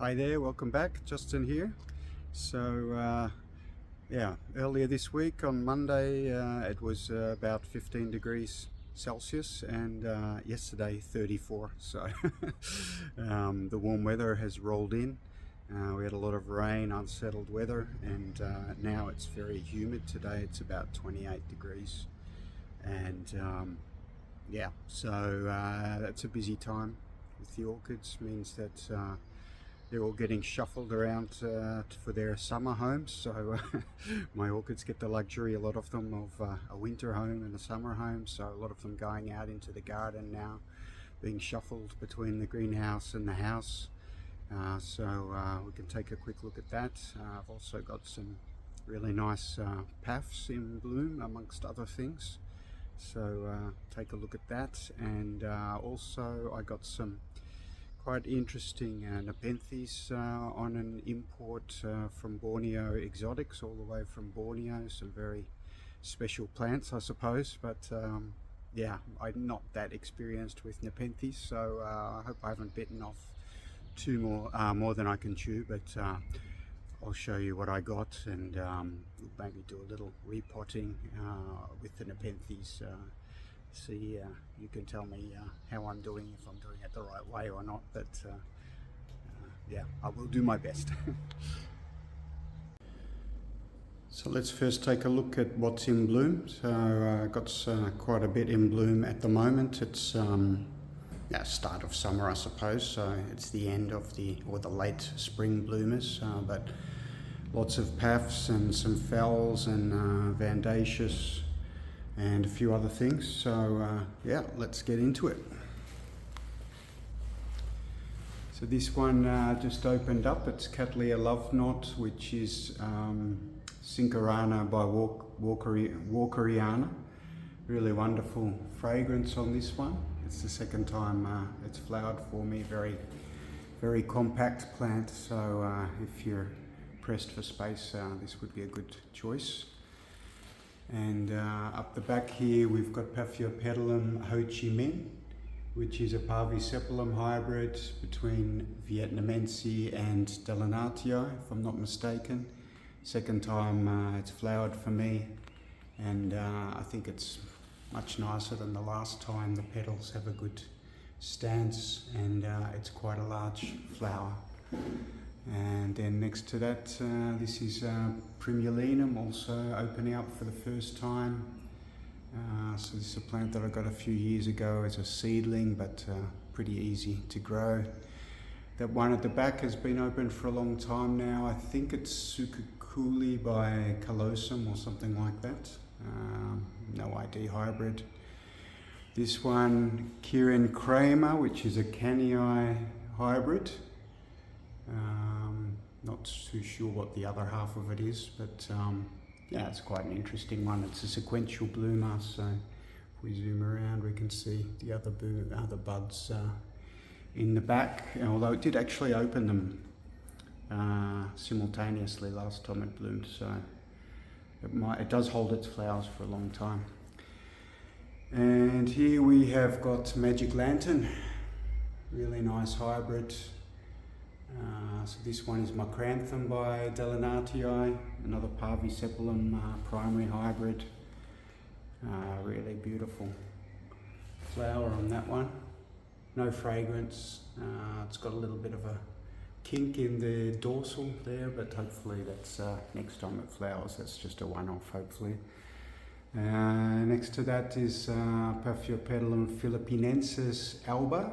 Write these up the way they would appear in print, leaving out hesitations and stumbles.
Hi there, welcome back. Justin here. Yeah, earlier this week on Monday it was about 15 degrees Celsius, and yesterday 34. So the warm weather has rolled in. We had a lot of rain, unsettled weather, and now it's very humid. Today it's about 28 degrees, and that's a busy time with the orchids. Means that they're all getting shuffled around for their summer homes. So my orchids get the luxury, a lot of them, of a winter home and a summer home. So a lot of them going out into the garden now, being shuffled between the greenhouse and the house. We can take a quick look at that. I've also got some really nice Paphs in bloom, amongst other things. So take a look at that. And also I got some quite interesting nepenthes on an import from Borneo Exotics, all the way from Borneo. Some very special plants, I suppose, but yeah, I'm not that experienced with nepenthes, so I hope I haven't bitten off more than I can chew, but I'll show you what I got, and maybe do a little repotting with the nepenthes. See, you can tell me how I'm doing, if I'm doing it the right way or not, but yeah, I will do my best. So let's first take a look at what's in bloom. So I've got quite a bit in bloom at the moment. It's start of summer, I suppose, so it's the end of the late spring bloomers, but lots of Paphs and some Fells and Vandaceous and a few other things. So yeah, let's get into it. So this one just opened up. It's Cattleya Love Knot, which is Cincarana by Walkeriana. Really wonderful fragrance on this one. It's the second time it's flowered for me. Very, very compact plant, so if you're pressed for space, this would be a good choice. And up the back here we've got Paphiopedilum Ho Chi Minh, which is a Parvisepalum hybrid between Vietnamense and Delenatii, if I'm not mistaken. Second time it's flowered for me, and I think it's much nicer than the last time. The petals have a good stance, and it's quite a large flower. And then next to that, this is Primulinum, also opening up for the first time. So this is a plant that I got a few years ago as a seedling, but pretty easy to grow. That one at the back has been open for a long time now. I think it's Sukakuli by Calosum or something like that. No ID hybrid. This one, Kieran Kramer, which is a Canii hybrid. Not too sure what the other half of it is, but yeah, it's quite an interesting one. It's a sequential bloomer, so if we zoom around we can see the other buds in the back, although it did actually open them simultaneously last time it bloomed, so it does hold its flowers for a long time. And here we have got Magic Lantern, really nice hybrid. So this one is Macranthum by Delenatii, another Parvisepalum primary hybrid. Really beautiful flower on that one. No fragrance. It's got a little bit of a kink in the dorsal there, but hopefully that's next time it flowers. That's just a one-off, hopefully. Next to that is Paphiopedilum philippinensis alba.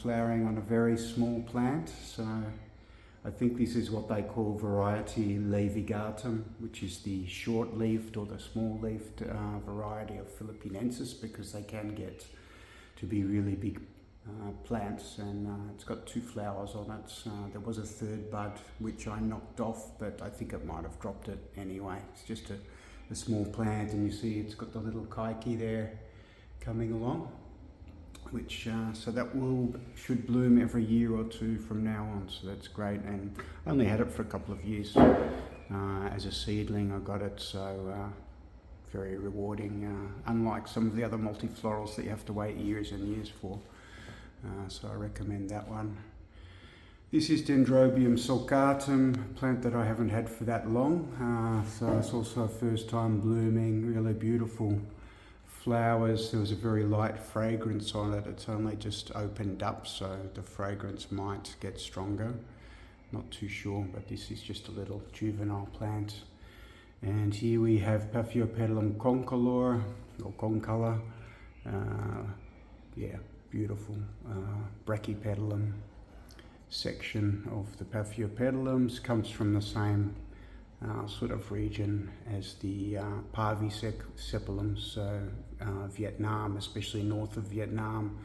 Flowering on a very small plant, so I think this is what they call variety levigatum, which is the short-leaved or the small-leaved variety of philippinensis, because they can get to be really big plants, and it's got 2 flowers on it. There was a third bud which I knocked off, but I think it might have dropped it anyway. It's just a small plant, and you see it's got the little kaiki there coming along, which so that should bloom every year or 2 from now on, so that's great. And I only had it for a couple of years as a seedling. I got it, so very rewarding, unlike some of the other multiflorals that you have to wait years and years for, so I recommend that one. This is Dendrobium sulcatum, a plant that I haven't had for that long, so it's also first time blooming, really beautiful flowers. There was a very light fragrance on it. It's only just opened up, so the fragrance might get stronger. Not too sure, but this is just a little juvenile plant. And here we have Paphiopedilum concolor, or concolor. Yeah, beautiful brachypedilum section of the Paphiopedilums. Comes from the same sort of region as the Paphs sepulums, so Vietnam, especially north of Vietnam,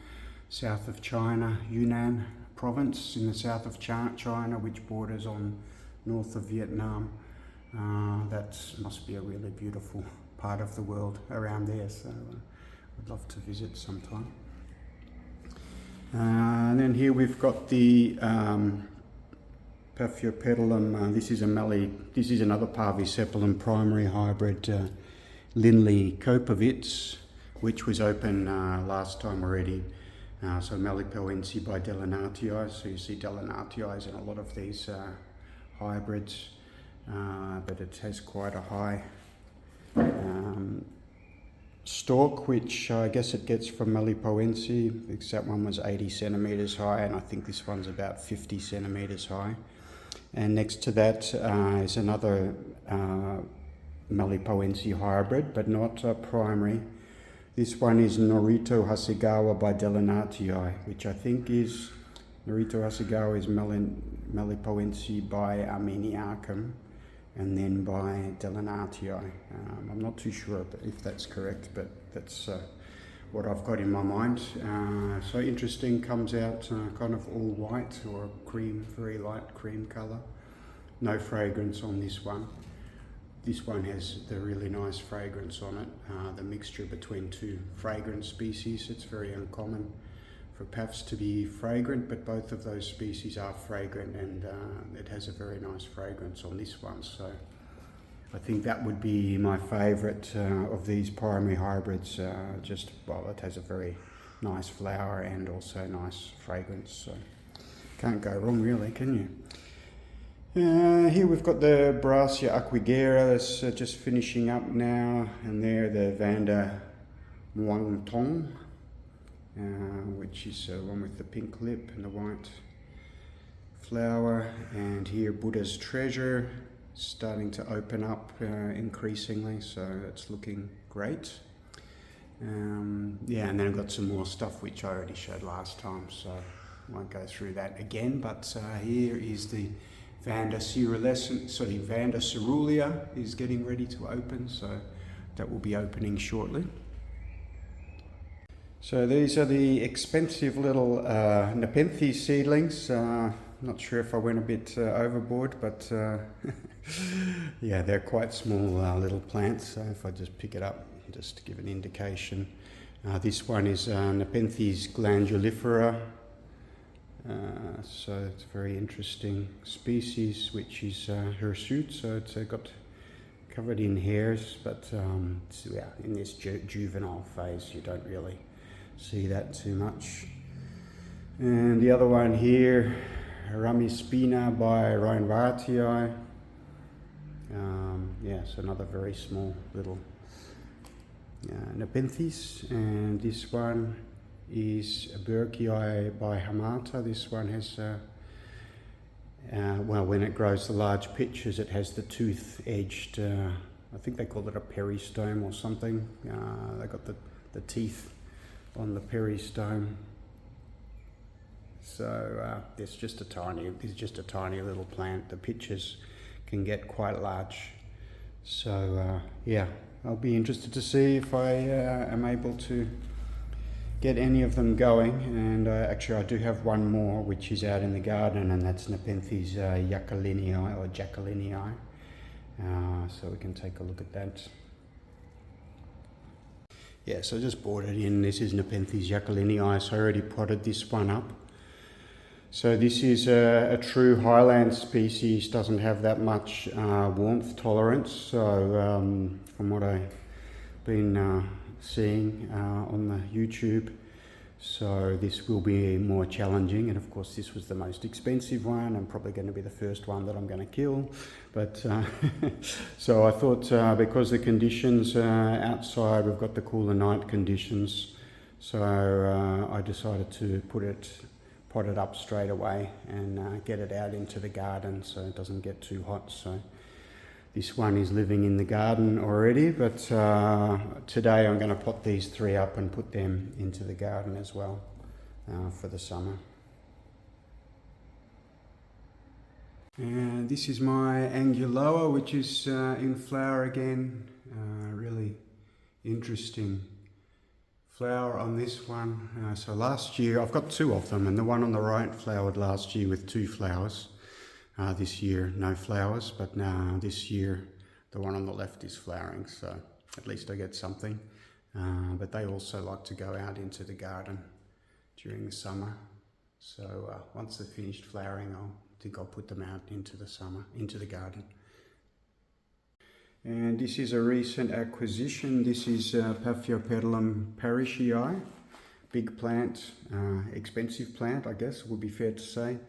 south of China, Yunnan province in the south of China, which borders on north of Vietnam. That must be a really beautiful part of the world around there, so I'd love to visit sometime. And then here we've got the Paphiopedilum. This is another Paphs primary hybrid, Lindley Kopovitz, which was open last time already. So Malipoense by Delenatii. So you see Delenatii in a lot of these hybrids, but it has quite a high stalk, which I guess it gets from Malipoense, because that one was 80 centimeters high, and I think this one's about 50 centimeters high. And next to that is another Malipoense hybrid, but not primary. This one is Norito Hasegawa by Delenatii, which I think is, Norito Hasegawa is Malipoense by Armeniacum, and then by Delenatii. I'm not too sure if that's correct, but that's what I've got in my mind. So interesting, comes out kind of all white or cream, very light cream colour. No fragrance on this one. This one has the really nice fragrance on it, the mixture between two fragrant species. It's very uncommon for Paphs to be fragrant, but both of those species are fragrant, and it has a very nice fragrance on this one. So I think that would be my favourite of these primary hybrids. Well, it has a very nice flower and also nice fragrance. So can't go wrong really, can you? Here we've got the Brassia aquigera that's just finishing up now, and there the Vanda Muangtong, which is one with the pink lip and the white flower. And here Buddha's Treasure, starting to open up increasingly, so it's looking great. Yeah, and then I've got some more stuff which I already showed last time, so I won't go through that again. But here is the Vanda Cerulean is getting ready to open, so that will be opening shortly. So these are the expensive little nepenthes seedlings. Not sure if I went a bit overboard, but yeah, they're quite small little plants. So if I just pick it up, just to give an indication. This one is Nepenthes glandulifera. So it's a very interesting species, which is hirsute, so it's got covered in hairs, but yeah, in this juvenile phase you don't really see that too much. And the other one here, Ramispina by Reinvartii. Yes, another very small little nepenthes. And this one is Burkii by Hamata. This one has, well, when it grows the large pitches, it has the tooth-edged, I think they call it a peristome or something. They got the teeth on the peristome. So it's just a tiny little plant. The pitches can get quite large. So yeah, I'll be interested to see if I am able to get any of them going. And actually I do have one more which is out in the garden, and that's Nepenthes Jacalinii or Jacalinii. So we can take a look at that. Yeah, so I just brought it in. This is Nepenthes Jacalinii, so I already potted this one up. So this is a true highland species, doesn't have that much warmth tolerance. So from what I've been seeing on the YouTube, So this will be more challenging, and of course this was the most expensive one and probably going to be the first one that I'm going to kill. But so I thought because the conditions outside, we've got the cooler night conditions, so I decided to pot it up straight away and get it out into the garden so it doesn't get too hot. So this one is living in the garden already, but today I'm going to pot these 3 up and put them into the garden as well for the summer. And this is my anguloa, which is in flower again. Really interesting flower on this one. So last year, I've got 2 of them, and the one on the right flowered last year with 2 flowers. This year, no flowers, but now this year, the one on the left is flowering, so at least I get something. But they also like to go out into the garden during the summer. So once they're finished flowering, I think I'll put them out into the garden. And this is a recent acquisition. This is Paphs parishii, big plant, expensive plant, I guess would be fair to say.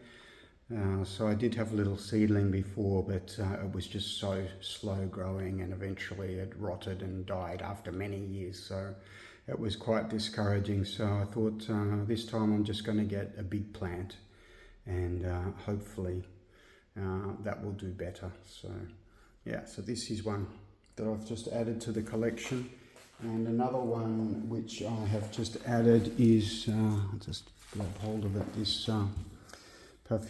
So I did have a little seedling before, but it was just so slow growing, and eventually it rotted and died after many years. So it was quite discouraging. So I thought this time I'm just going to get a big plant, and hopefully that will do better. So yeah, so this is one that I've just added to the collection. And another one which I have just added is, I'll just grab hold of it, this Paphs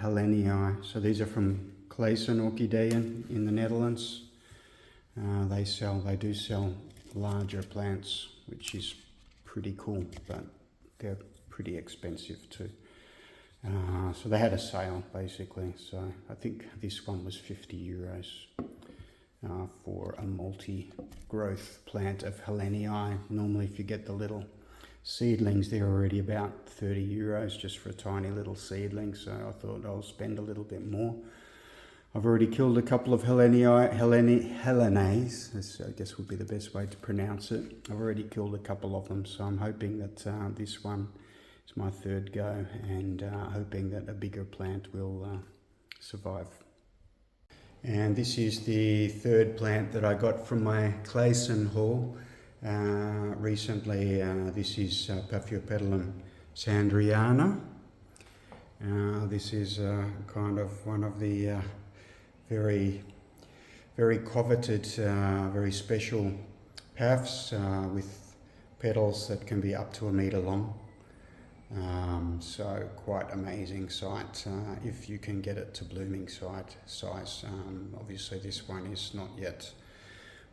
hellenii. So these are from Clayson Orchideeën in the Netherlands. They do sell larger plants, which is pretty cool, but they're pretty expensive too. So they had a sale basically. So I think this one was €50 for a multi-growth plant of hellenii. Normally if you get the little seedlings, they're already about €30 just for a tiny little seedling, so I thought I'll spend a little bit more. I've already killed a couple of Hellenes, I guess would be the best way to pronounce it. I've already killed a couple of them, so I'm hoping that this one is my 3rd go, and hoping that a bigger plant will survive. And this is the 3rd plant that I got from my Clayson haul recently. This is Paphs sandriana. This is kind of one of the very coveted, very special Paphs with petals that can be up to 1 meter long. So quite amazing sight if you can get it to blooming size. Obviously this one is not yet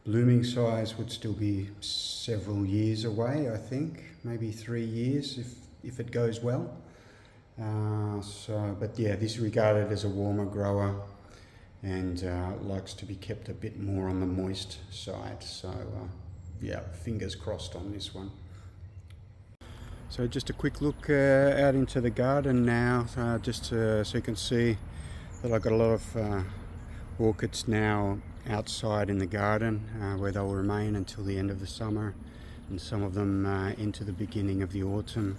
blooming size, would still be several years away, I think, maybe 3 years if it goes well. But yeah, this is regarded as a warmer grower, and likes to be kept a bit more on the moist side. So yeah, fingers crossed on this one. So just a quick look out into the garden now, just so you can see that I've got a lot of orchids now outside in the garden, where they'll remain until the end of the summer, and some of them into the beginning of the autumn,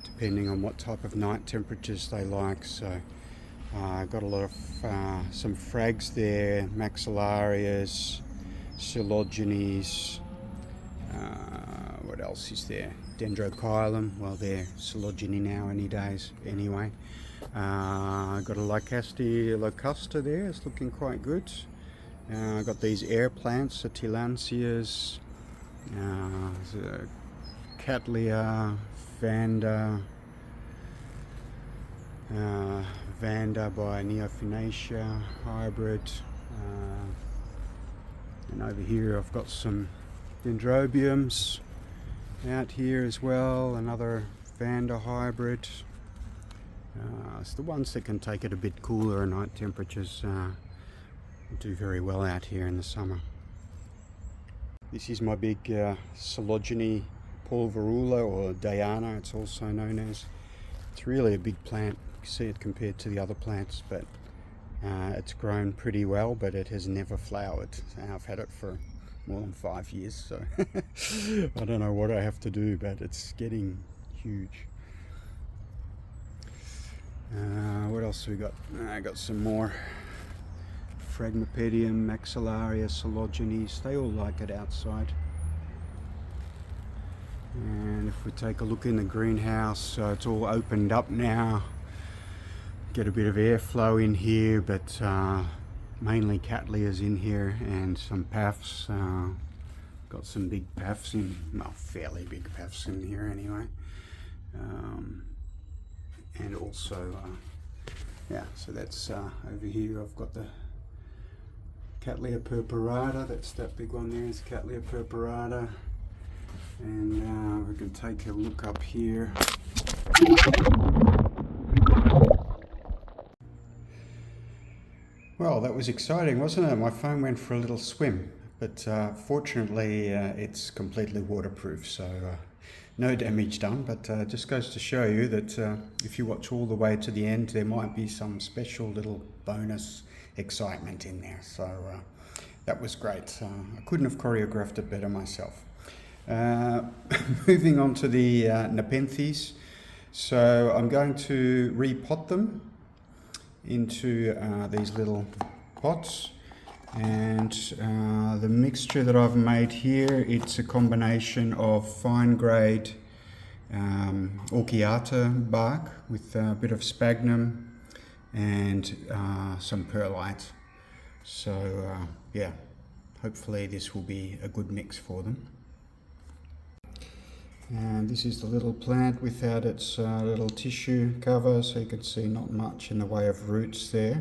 depending on what type of night temperatures they like. So I've got a lot of some frags there, maxillarias, coelogenes, what else is there? Dendrochilum, well they're coelogeny now any days anyway. I've got a Lycaste locusta there, it's looking quite good. I've got these air plants, Tillandsias, Cattleya, Vanda by Neophinacia hybrid. And over here I've got some dendrobiums out here as well, another Vanda hybrid. It's the ones that can take it a bit cooler at night temperatures do very well out here in the summer. This is my big coelogeny pulverula, or Diana it's also known as. It's really a big plant. You can see it compared to the other plants, but it's grown pretty well, but it has never flowered. I've had it for more than 5 years, so I don't know what I have to do, but it's getting huge. What else have we got? I got some more Phragmipedium, Maxillaria, Coelogenes. They all like it outside. And if we take a look in the greenhouse, it's all opened up now. Get a bit of airflow in here, but mainly Cattleyas in here and some Paphs. Got some big Paphs in, well, fairly big Paphs in here anyway. And also, yeah, so that's over here. I've got the Cattleya purpurata. That's that big one there is Cattleya purpurata. And we can take a look up here. Well, that was exciting, wasn't it? My phone went for a little swim, but fortunately it's completely waterproof, so no damage done. But just goes to show you that if you watch all the way to the end, there might be some special little bonus excitement in there. So that was great. I couldn't have choreographed it better myself. Moving on to the nepenthes. So I'm going to repot them into these little pots, and the mixture that I've made here, it's a combination of fine grade Orchiata bark with a bit of sphagnum and some perlite. So yeah, hopefully this will be a good mix for them. And this is the little plant without its little tissue cover, so you can see not much in the way of roots there.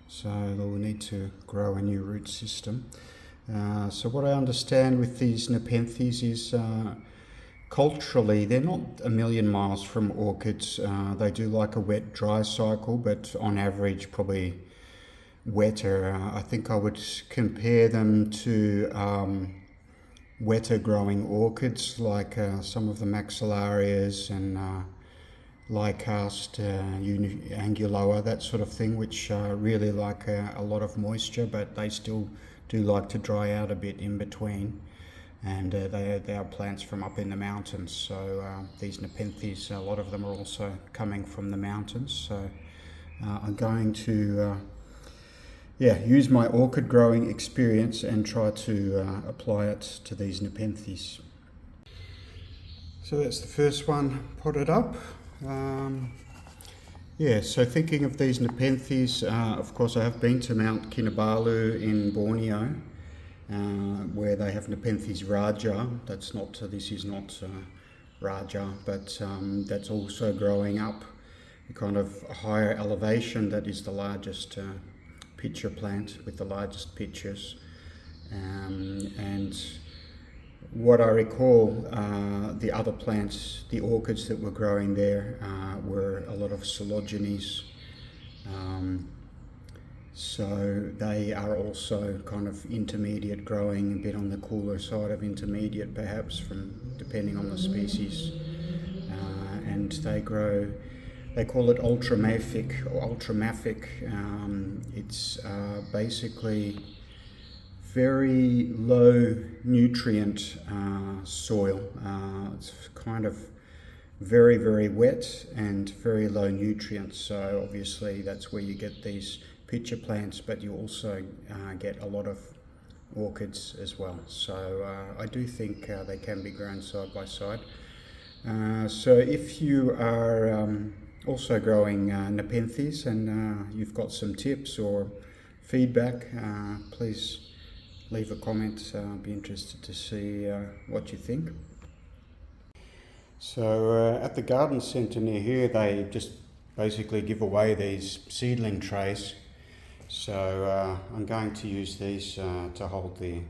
So they'll need to grow a new root system. So what I understand with these nepenthes is culturally they're not a million miles from orchids. They do like a wet dry cycle, but on average probably wetter. I think I would compare them to wetter growing orchids like some of the maxillarias and Lycast, Anguloa, that sort of thing, which really like a lot of moisture, but they still do like to dry out a bit in between. And they are plants from up in the mountains, so these nepenthes, a lot of them are also coming from the mountains. So I'm going to use my orchid growing experience and try to apply it to these nepenthes. So that's the first one potted up. So thinking of these nepenthes, of course I have been to Mount Kinabalu in Borneo, where they have nepenthes raja. This is not raja, but that's also growing up a kind of higher elevation. That is the largest pitcher plant with the largest pitchers, and what I recall, the other plants, the orchids that were growing there were a lot of Coelogenes, so they are also kind of intermediate growing, a bit on the cooler side of intermediate perhaps, depending on the species, and they call it ultramafic or ultramafic. It's basically very low nutrient soil. It's kind of very, very wet and very low nutrients. So obviously that's where you get these pitcher plants, but you also get a lot of orchids as well. So I do think they can be grown side by side. So if you are also growing nepenthes and you've got some tips or feedback, please leave a comment. I'd be interested to see what you think. So at the garden centre near here, they just basically give away these seedling trays. So I'm going to use these to hold the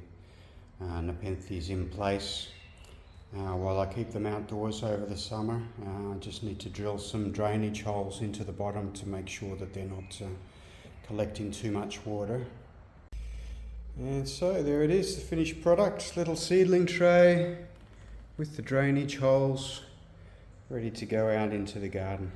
nepenthes in place while I keep them outdoors over the summer. I just need to drill some drainage holes into the bottom to make sure that they're not collecting too much water. And so there it is, the finished product, little seedling tray with the drainage holes ready to go out into the garden.